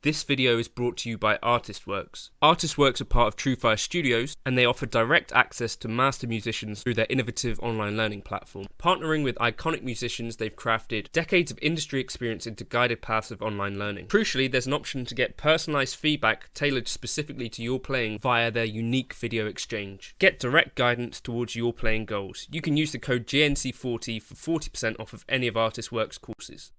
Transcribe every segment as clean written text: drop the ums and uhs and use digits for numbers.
This video is brought to you by Artistworks. Artistworks are part of TrueFire Studios, and they offer direct access to master musicians through their innovative online learning platform. Partnering with iconic musicians, they've crafted decades of industry experience into guided paths of online learning. Crucially, there's an option to get personalized feedback tailored specifically to your playing via their unique video exchange. Get direct guidance towards your playing goals. You can use the code GNC40 for 40% off of any of Artistworks courses.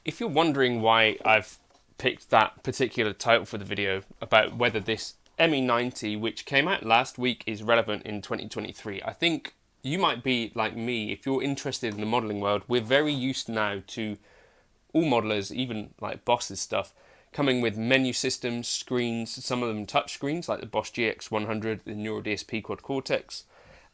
If you're wondering why I've picked that particular title for the video about whether this ME90, which came out last week, is relevant in 2023, I think you might be like me. If you're interested in the modelling world, we're very used now to all modelers, even like Boss's stuff, coming with menu systems, screens, some of them touch screens like the Boss GX100, the Neural DSP Quad Cortex.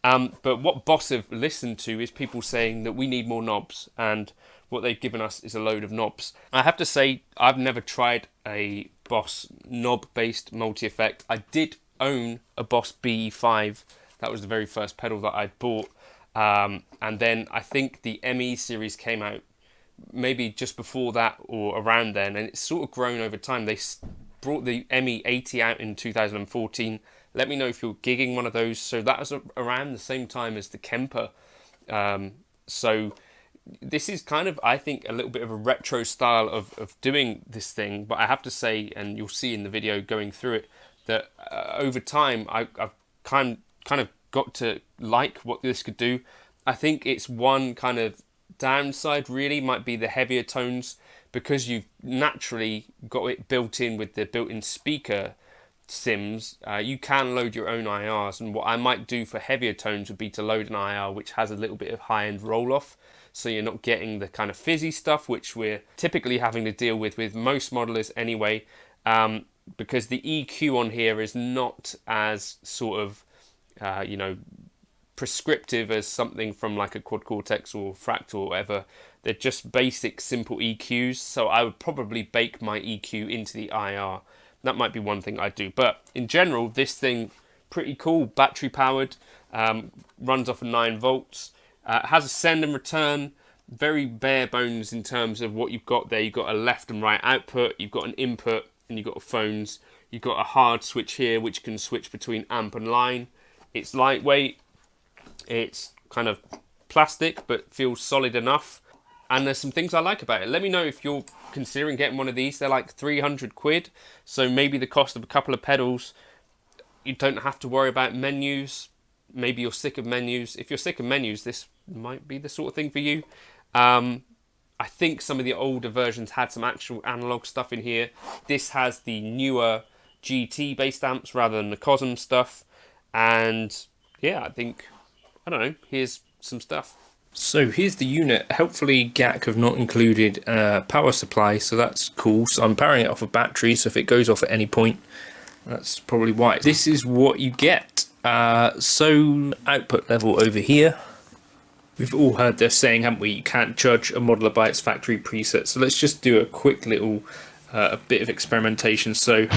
But what Boss have listened to is people saying that we need more knobs, and what they've given us is a load of knobs. I have to say, I've never tried a Boss knob-based multi-effect. I did own a Boss BE5. That was the very first pedal that I'd bought. And then I think the ME series came out maybe just before that or around then, and it's sort of grown over time. They brought the ME80 out in 2014. Let me know if you're gigging one of those. So that was around the same time as the Kemper. So this is kind of, I think, a little bit of a retro style of doing this thing. But I have to say, and you'll see in the video going through it, that over time I've kind of got to like what this could do. I think it's one kind of downside really might be the heavier tones, because you've naturally got it built in with the built-in speaker sims, you can load your own IRs. And what I might do for heavier tones would be to load an IR which has a little bit of high-end roll-off, so you're not getting the kind of fizzy stuff which we're typically having to deal with most modelers anyway, because the EQ on here is not as sort of prescriptive as something from like a quad cortex or fractal or whatever. They're just basic simple EQs, so I would probably bake my EQ into the IR. That might be one thing I do, but in general this thing pretty cool. Battery powered, runs off of 9 volts, has a send and return, very bare bones in terms of what you've got there. You've got a left and right output, you've got an input, and you've got phones. You've got a hard switch here which can switch between amp and line. It's lightweight, it's kind of plastic but feels solid enough, and there's some things I like about it. Let me know if you're considering getting one of these. They're like 300 quid, so maybe the cost of a couple of pedals. You don't have to worry about menus. Maybe you're sick of menus. If you're sick of menus, this might be the sort of thing for you. I think some of the older versions had some actual analog stuff in here. This has the newer GT based amps rather than the Cosm stuff, and yeah, I don't know, here's some stuff. So here's the unit. Helpfully GAC have not included a power supply, so that's cool. So I'm powering it off a battery, so if it goes off at any point, that's probably why. This is what you get. So output level over here. We've all heard this saying, haven't we? You can't judge a modeler by its factory preset. So let's just do a quick little a bit of experimentation. So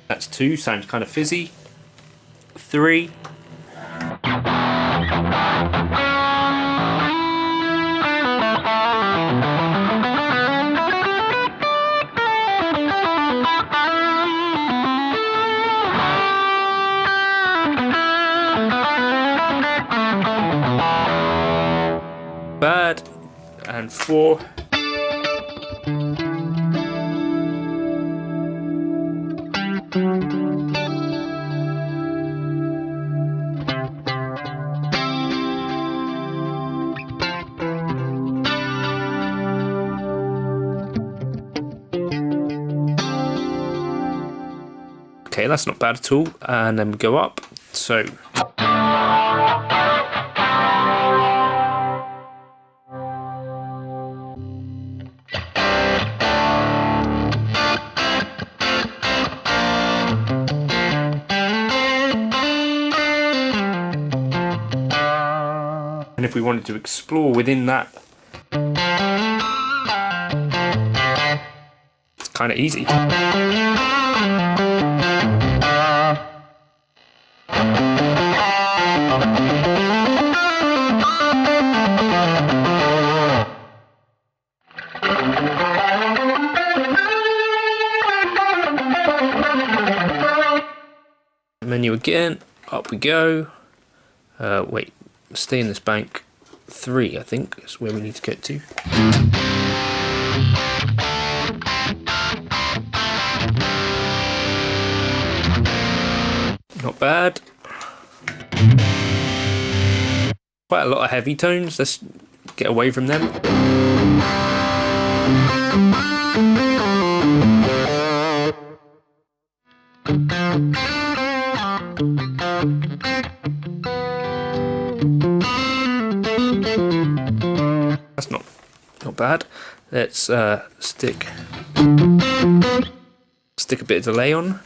that's 2, sounds kind of fizzy. 3. Bad. And 4. Okay, that's not bad at all. And then we go up. So and if we wanted to explore within that, it's kind of easy. Menu again, up we go. Wait, stay in this bank. 3, I think, is where we need to get to. Not bad. Quite a lot of heavy tones. Let's get away from them. That's not bad. Let's stick a bit of delay on.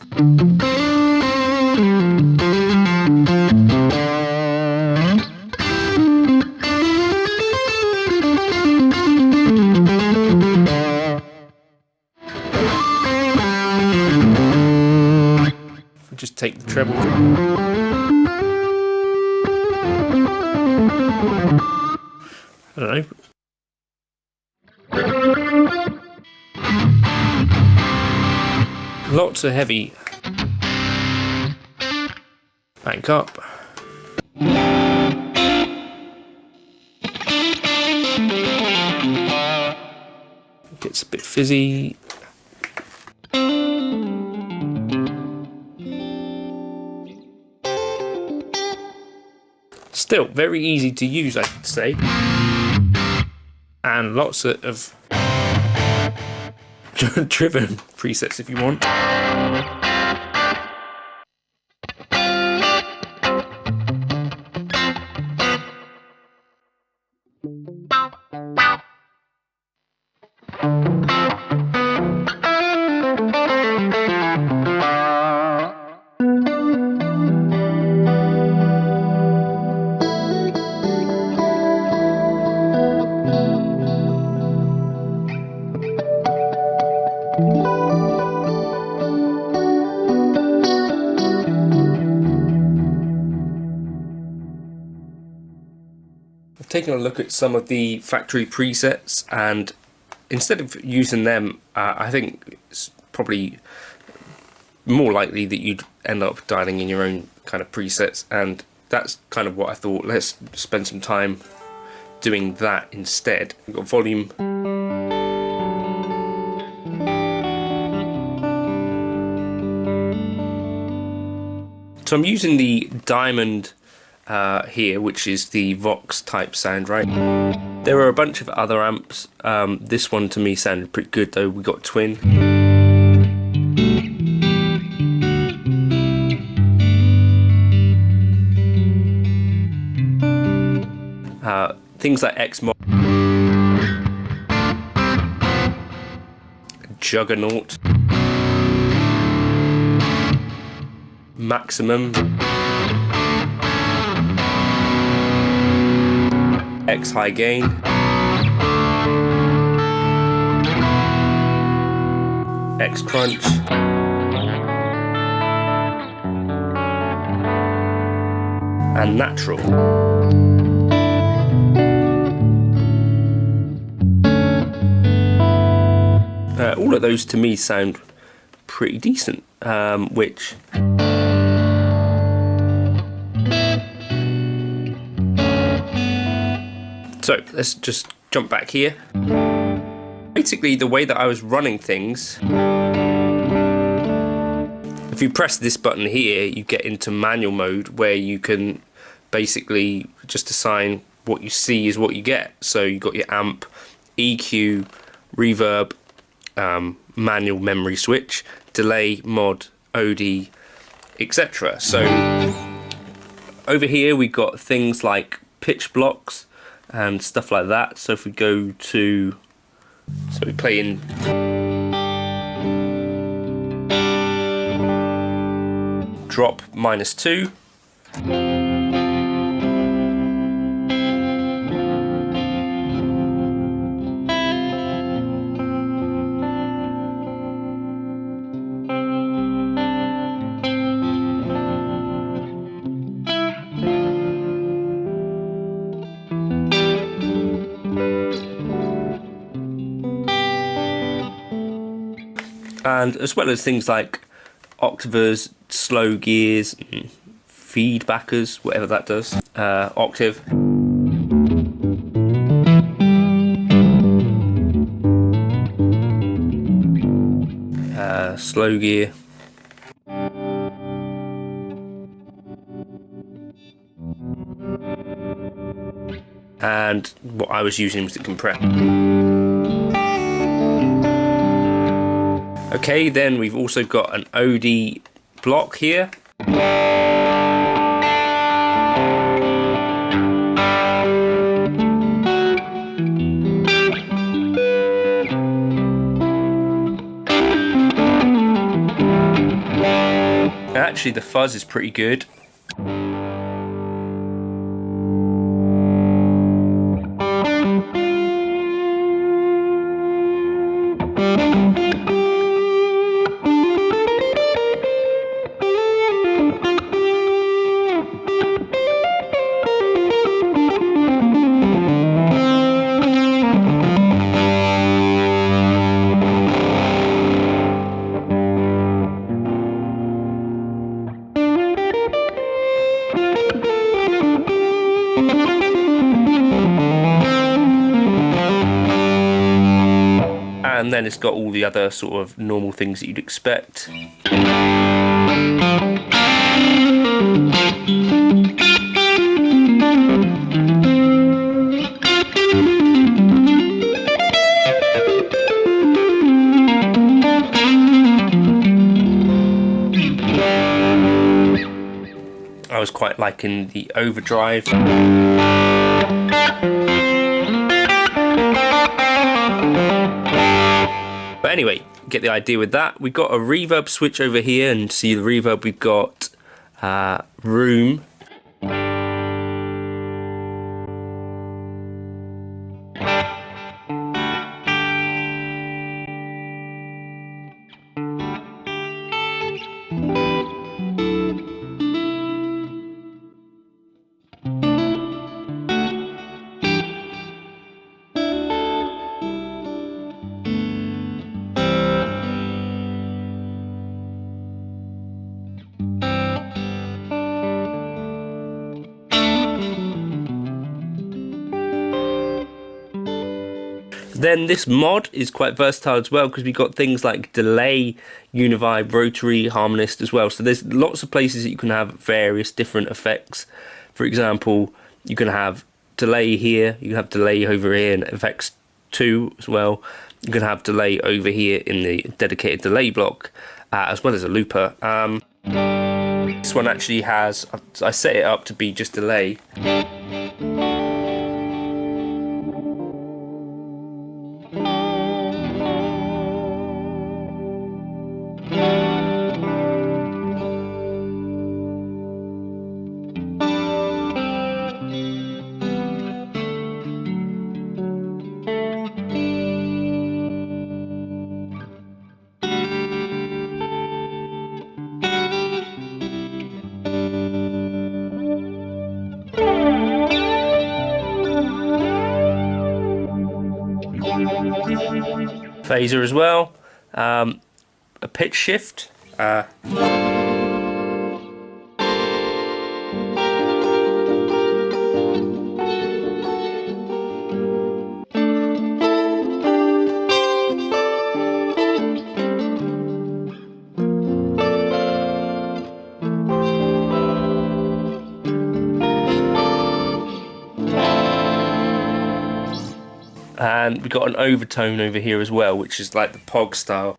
Just take the treble. I don't know. Lots of heavy. Bank up. Gets a bit fizzy. Still, very easy to use, I should say. And lots of driven presets if you want. I've taken a look at some of the factory presets, and instead of using them, I think it's probably more likely that you'd end up dialing in your own kind of presets, and that's kind of what I thought. Let's spend some time doing that instead. We've got volume, so I'm using the Diamond here, which is the Vox type sound, right? There are a bunch of other amps. This one to me sounded pretty good though. We got Twin. Things like X-Mod, Juggernaut, Maximum, X High Gain, X Crunch, and Natural. All of those to me sound pretty decent, which so let's just jump back here. Basically the way that I was running things, if you press this button here you get into manual mode, where you can basically just assign what you see is what you get. So you've got your amp, EQ, reverb, manual memory switch, delay, mod, OD, etc. So over here we've got things like pitch blocks and stuff like that. So if we go to, so we play in drop -2, and as well as things like octavers, slow gears, feedbackers, whatever that does, octave. Slow gear. And what I was using was the compressor. Okay, then we've also got an OD block here. Actually, the fuzz is pretty good. And then it's got all the other sort of normal things that you'd expect. always quite liking the overdrive. But anyway, get the idea with that. We've got a reverb switch over here, and see the reverb we've got room. Then this mod is quite versatile as well, because we've got things like delay, univibe, rotary, harmonist as well. So there's lots of places that you can have various different effects. For example, you can have delay here, you can have delay over here in effects 2 as well. You can have delay over here in the dedicated delay block, as well as a looper. This one actually has, I set it up to be just delay. Phaser as well, a pitch shift, and we got an overtone over here as well, which is like the POG style.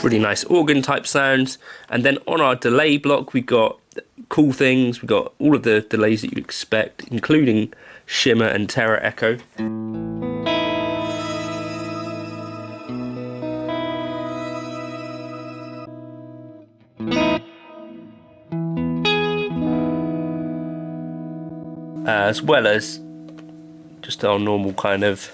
Really nice organ type sounds. And then on our delay block, we've got cool things. We've got all of the delays that you'd expect, including shimmer and terror echo. As well as just our normal kind of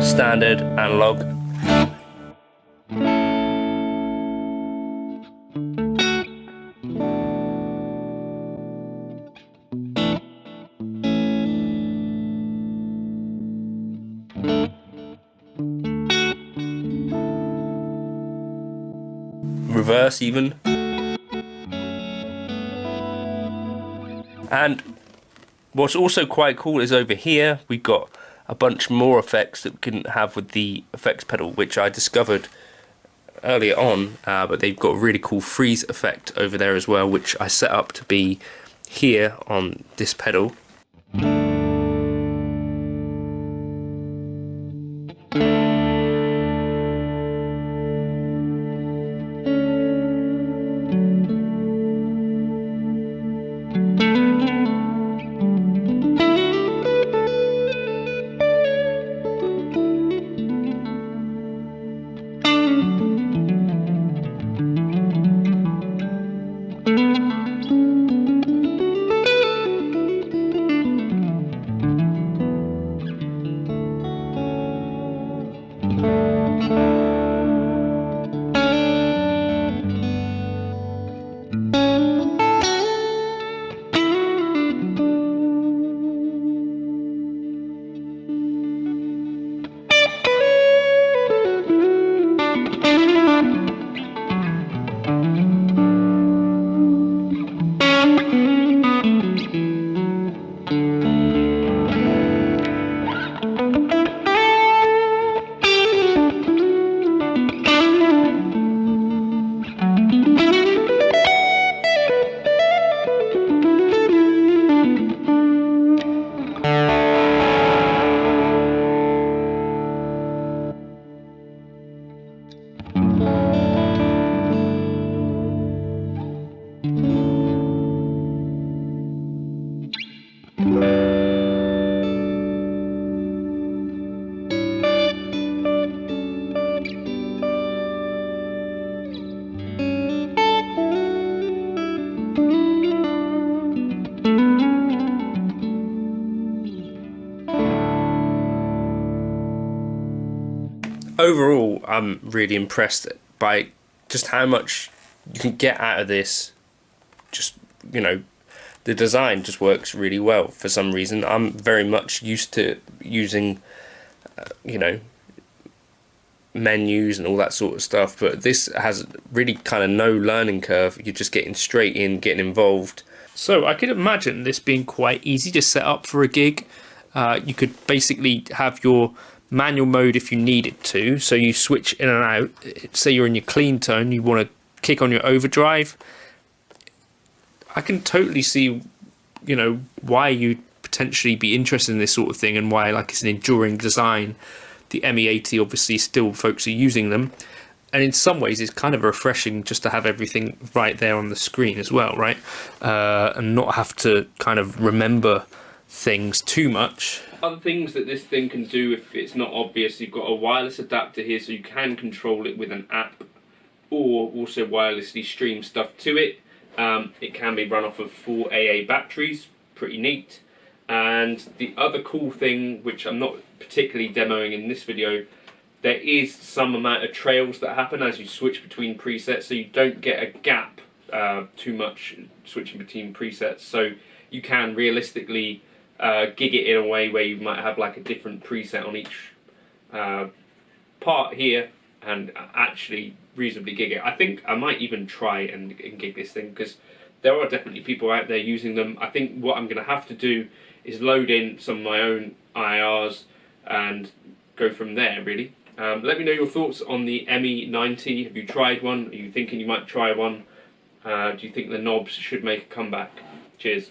standard analog. Reverse even. And what's also quite cool is over here we've got a bunch more effects that we can have with the effects pedal, which I discovered earlier on, but they've got a really cool freeze effect over there as well, which I set up to be here on this pedal. overall, I'm really impressed by just how much you can get out of this. Just, you know, the design just works really well for some reason. I'm very much used to using, you know, menus and all that sort of stuff, but this has really kind of no learning curve. You're just getting straight in, getting involved. So I could imagine this being quite easy to set up for a gig. You could basically have your manual mode if you needed to, so you switch in and out. Say you're in your clean tone, you want to kick on your overdrive. I can totally see, you know, why you'd potentially be interested in this sort of thing, and why, like, it's an enduring design. The ME80, obviously, still folks are using them, and in some ways it's kind of refreshing just to have everything right there on the screen as well, right? And not have to kind of remember things too much. Other things that this thing can do, if it's not obvious, you've got a wireless adapter here, so you can control it with an app, or also wirelessly stream stuff to it. It can be run off of 4 AA batteries, pretty neat. And the other cool thing, which I'm not particularly demoing in this video, there is some amount of trails that happen as you switch between presets, so you don't get a gap too much switching between presets. So you can realistically gig it in a way where you might have like a different preset on each part here, and actually reasonably gig it. I think I might even try and gig this thing, because there are definitely people out there using them. I think what I'm going to have to do is load in some of my own IRs and go from there, really. Let me know your thoughts on the ME90. Have you tried one? Are you thinking you might try one? Do you think the knobs should make a comeback? Cheers.